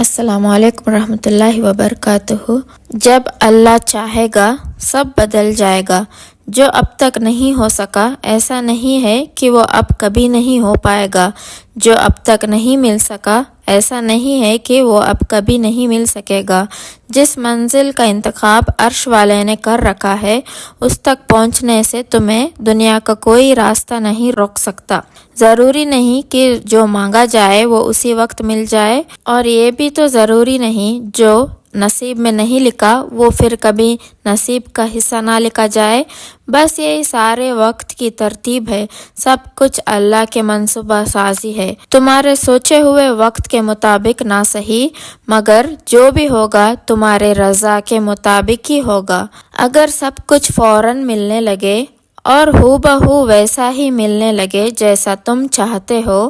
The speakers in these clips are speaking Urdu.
السلام علیکم ورحمۃ اللہ وبرکاتہ۔ جب اللہ چاہے گا سب بدل جائے گا۔ جو اب تک نہیں ہو سکا ایسا نہیں ہے کہ وہ اب کبھی نہیں ہو پائے گا۔ جو اب تک نہیں مل سکا ایسا نہیں ہے کہ وہ اب کبھی نہیں مل سکے گا۔ جس منزل کا انتخاب عرش والے نے کر رکھا ہے اس تک پہنچنے سے تمہیں دنیا کا کوئی راستہ نہیں روک سکتا۔ ضروری نہیں کہ جو مانگا جائے وہ اسی وقت مل جائے، اور یہ بھی تو ضروری نہیں جو نصیب میں نہیں لکھا وہ پھر کبھی نصیب کا حصہ نہ لکھا جائے۔ بس یہی سارے وقت کی ترتیب ہے، سب کچھ اللہ کے منصوبہ سازی ہے۔ تمہارے سوچے ہوئے وقت کے مطابق نہ صحیح، مگر جو بھی ہوگا تمہارے رضا کے مطابق ہی ہوگا۔ اگر سب کچھ فوراً ملنے لگے اور ہو بہو ویسا ہی ملنے لگے جیسا تم چاہتے ہو،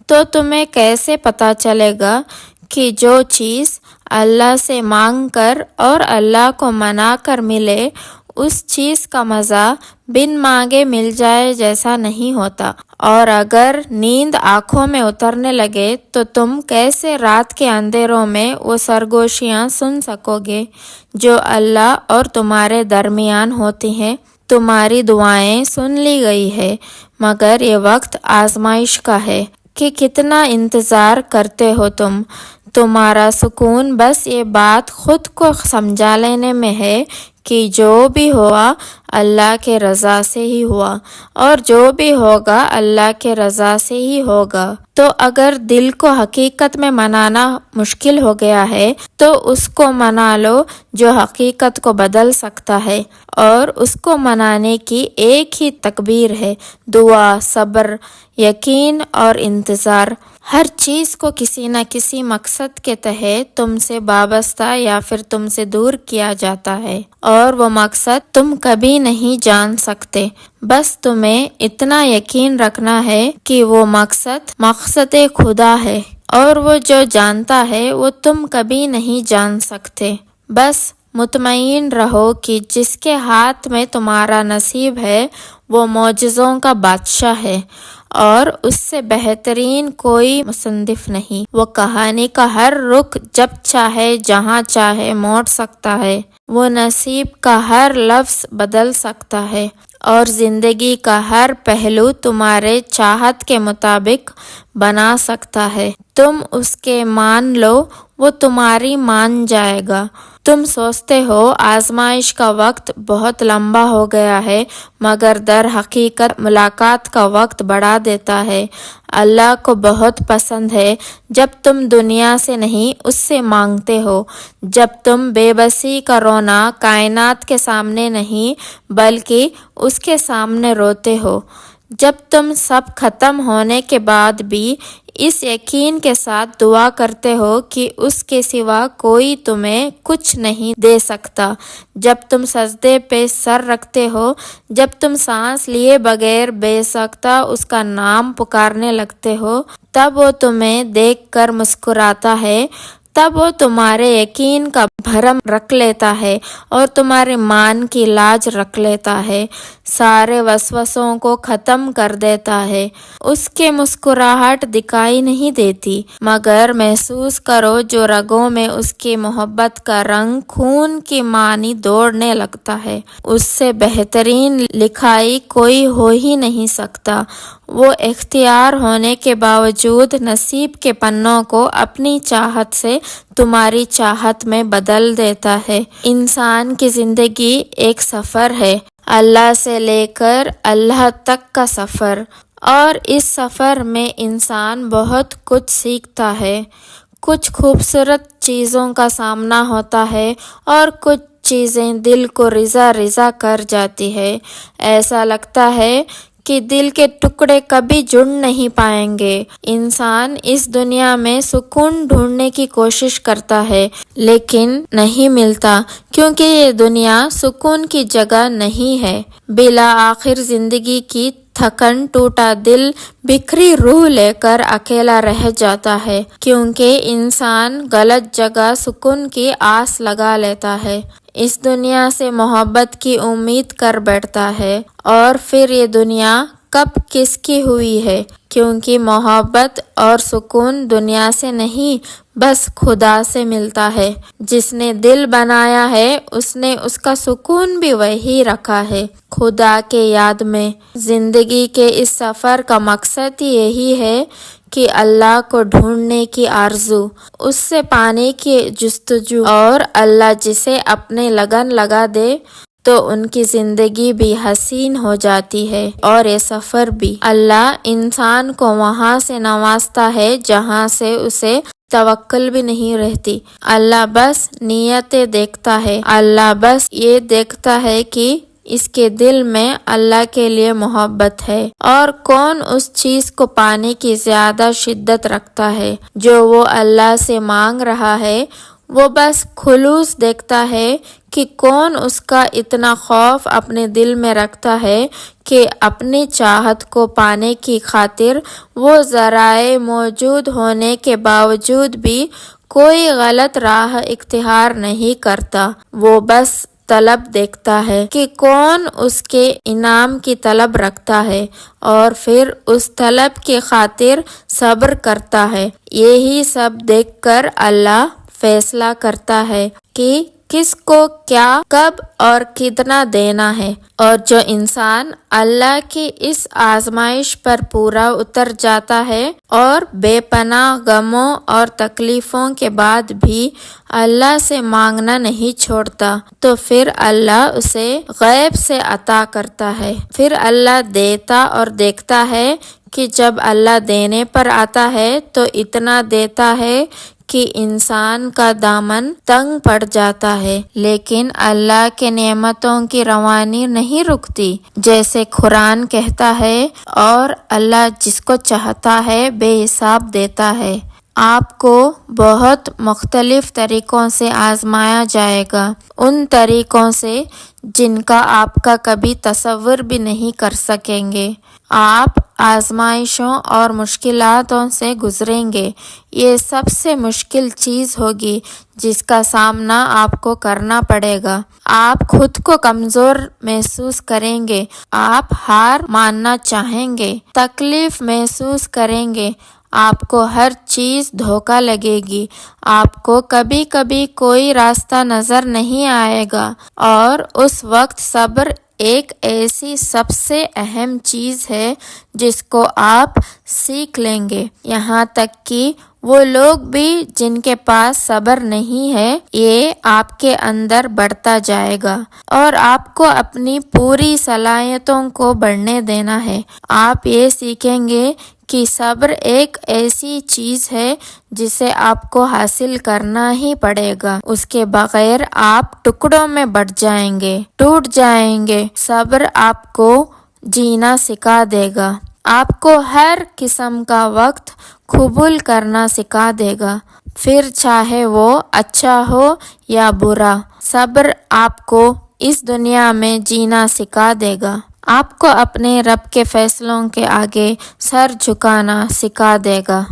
تو تمہیں کیسے پتہ چلے گا کہ جو چیز اللہ سے مانگ کر اور اللہ کو منا کر ملے اس چیز کا مزہ بن مانگے مل جائے جیسا نہیں ہوتا؟ اور اگر نیند آنکھوں میں اترنے لگے تو تم کیسے رات کے اندھیروں میں وہ سرگوشیاں سن سکو گے جو اللہ اور تمہارے درمیان ہوتی ہیں؟ تمہاری دعائیں سن لی گئی ہے، مگر یہ وقت آزمائش کا ہے کہ کتنا انتظار کرتے ہو تم۔ تمہارا سکون بس یہ بات خود کو سمجھا لینے میں ہے کہ جو بھی ہوا اللہ کے رضا سے ہی ہوا، اور جو بھی ہوگا اللہ کے رضا سے ہی ہوگا۔ تو اگر دل کو حقیقت میں منانا مشکل ہو گیا ہے تو اس کو منا لو جو حقیقت کو بدل سکتا ہے، اور اس کو منانے کی ایک ہی تکبیر ہے: دعا، صبر، یقین اور انتظار۔ ہر چیز کو کسی نہ کسی مقصد کے تحت تم سے وابستہ یا پھر تم سے دور کیا جاتا ہے، اور وہ مقصد تم کبھی نہیں جان سکتے۔ بس تمہیں اتنا یقین رکھنا ہے کہ وہ مقصد خدا ہے، اور وہ جو جانتا ہے وہ تم کبھی نہیں جان سکتے۔ بس مطمئن رہو کہ جس کے ہاتھ میں تمہارا نصیب ہے وہ معجزوں کا بادشاہ ہے، اور اس سے بہترین کوئی مصنف نہیں۔ وہ کہانی کا ہر رخ جب چاہے جہاں چاہے موڑ سکتا ہے، وہ نصیب کا ہر لفظ بدل سکتا ہے، اور زندگی کا ہر پہلو تمہارے چاہت کے مطابق بنا سکتا ہے۔ تم اس کے مان لو، وہ تمہاری مان جائے گا۔ تم سوچتے ہو آزمائش کا وقت بہت لمبا ہو گیا ہے، مگر در حقیقت ملاقات کا وقت بڑھا دیتا ہے۔ اللہ کو بہت پسند ہے جب تم دنیا سے نہیں اس سے مانگتے ہو، جب تم بے بسی کا رونا کائنات کے سامنے نہیں بلکہ اس کے سامنے روتے ہو، جب تم سب ختم ہونے کے بعد بھی اس یقین کے ساتھ دعا کرتے ہو کہ اس کے سوا کوئی تمہیں کچھ نہیں دے سکتا، جب تم سجدے پہ سر رکھتے ہو، جب تم سانس لیے بغیر بے ساختہ اس کا نام پکارنے لگتے ہو، تب وہ تمہیں دیکھ کر مسکراتا ہے، تب وہ تمہارے یقین کا بھرم رکھ لیتا ہے اور تمہارے مان کی لاج رکھ لیتا ہے، سارے وسوسوں کو ختم کر دیتا ہے۔ اس کے مسکراہٹ دکھائی نہیں دیتی، مگر محسوس کرو جو رگوں میں اس کی محبت کا رنگ خون کی مانی دوڑنے لگتا ہے۔ اس سے بہترین لکھائی کوئی ہو ہی نہیں سکتا۔ وہ اختیار ہونے کے باوجود نصیب کے پنوں کو اپنی چاہت سے تمہاری چاہت میں بدل دیتا ہے۔ انسان کی زندگی ایک سفر ہے، اللہ سے لے کر اللہ تک کا سفر، اور اس سفر میں انسان بہت کچھ سیکھتا ہے۔ کچھ خوبصورت چیزوں کا سامنا ہوتا ہے اور کچھ چیزیں دل کو رضا رضا کر جاتی ہے۔ ایسا لگتا ہے کہ دل کے ٹکڑے کبھی جڑ نہیں پائیں گے۔ انسان اس دنیا میں سکون ڈھونڈنے کی کوشش کرتا ہے لیکن نہیں ملتا، کیونکہ یہ دنیا سکون کی جگہ نہیں ہے۔ بالآخر زندگی کی تھکن ٹوٹا دل بکھری روح لے کر اکیلا رہ جاتا ہے، کیونکہ انسان غلط جگہ سکون کی آس لگا لیتا ہے، اس دنیا سے محبت کی امید کر بیٹھتا ہے، اور پھر یہ دنیا کب کس کی ہوئی ہے، کیونکہ محبت اور سکون دنیا سے نہیں بس خدا سے ملتا ہے۔ جس نے دل بنایا ہے اس نے اس کا سکون بھی وہی رکھا ہے۔ خدا کے یاد میں زندگی کے اس سفر کا مقصد یہی ہے کہ اللہ کو ڈھونڈنے کی آرزو، اس سے پانے کی جستجو، اور اللہ جسے اپنے لگن لگا دے تو ان کی زندگی بھی حسین ہو جاتی ہے اور یہ سفر بھی۔ اللہ انسان کو وہاں سے نوازتا ہے جہاں سے اسے توقع بھی نہیں رہتی۔ اللہ بس نیتیں دیکھتا ہے، اللہ بس یہ دیکھتا ہے کہ اس کے دل میں اللہ کے لیے محبت ہے، اور کون اس چیز کو پانے کی زیادہ شدت رکھتا ہے جو وہ اللہ سے مانگ رہا ہے۔ وہ بس خلوص دیکھتا ہے کہ کون اس کا اتنا خوف اپنے دل میں رکھتا ہے کہ اپنی چاہت کو پانے کی خاطر وہ ذرائع موجود ہونے کے باوجود بھی کوئی غلط راہ اختیار نہیں کرتا۔ وہ بس طلب دیکھتا ہے کہ کون اس کے انعام کی طلب رکھتا ہے اور پھر اس طلب کی خاطر صبر کرتا ہے۔ یہی سب دیکھ کر اللہ فیصلہ کرتا ہے کہ کس کو کیا، کب اور کتنا دینا ہے، اور جو انسان اللہ کی اس آزمائش پر پورا اتر جاتا ہے اور بے پناہ غموں اور تکلیفوں کے بعد بھی اللہ سے مانگنا نہیں چھوڑتا تو پھر اللہ اسے غیب سے عطا کرتا ہے۔ پھر اللہ دیتا اور دیکھتا ہے کہ جب اللہ دینے پر آتا ہے تو اتنا دیتا ہے کہ انسان کا دامن تنگ پڑ جاتا ہے، لیکن اللہ کے نعمتوں کی روانی نہیں رکتی۔ جیسے قرآن کہتا ہے، اور اللہ جس کو چاہتا ہے بے حساب دیتا ہے۔ آپ کو بہت مختلف طریقوں سے آزمایا جائے گا، ان طریقوں سے جن کا آپ کا کبھی تصور بھی نہیں کر سکیں گے۔ آپ آزمائشوں اور مشکلاتوں سے گزریں گے۔ یہ سب سے مشکل چیز ہوگی جس کا سامنا آپ کو کرنا پڑے گا۔ آپ خود کو کمزور محسوس کریں گے، آپ ہار ماننا چاہیں گے، تکلیف محسوس کریں گے، آپ کو ہر چیز دھوکہ لگے گی، آپ کو کبھی کبھی کوئی راستہ نظر نہیں آئے گا، اور اس وقت صبر ایک ایسی سب سے اہم چیز ہے جس کو آپ سیکھ لیں گے۔ یہاں تک کہ وہ لوگ بھی جن کے پاس صبر نہیں ہے، یہ آپ کے اندر بڑھتا جائے گا اور آپ کو اپنی پوری صلاحیتوں کو بڑھنے دینا ہے۔ آپ یہ سیکھیں گے کہ صبر ایک ایسی چیز ہے جسے آپ کو حاصل کرنا ہی پڑے گا، اس کے بغیر آپ ٹکڑوں میں بٹ جائیں گے، ٹوٹ جائیں گے۔ صبر آپ کو جینا سکھا دے گا، آپ کو ہر قسم کا وقت قبول کرنا سکھا دے گا، پھر چاہے وہ اچھا ہو یا برا۔ صبر آپ کو اس دنیا میں جینا سکھا دے گا، آپ کو اپنے رب کے فیصلوں کے آگے سر جھکانا سکھا دے گا۔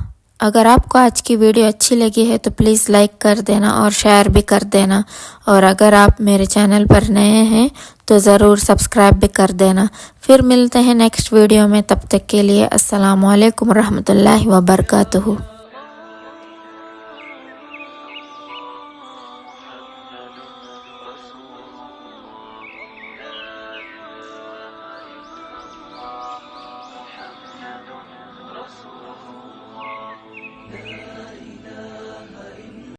اگر آپ کو آج کی ویڈیو اچھی لگی ہے تو پلیز لائک کر دینا اور شیئر بھی کر دینا، اور اگر آپ میرے چینل پر نئے ہیں تو ضرور سبسکرائب بھی کر دینا۔ پھر ملتے ہیں نیکسٹ ویڈیو میں، تب تک کے لیے السلام علیکم ورحمۃ اللہ وبرکاتہ۔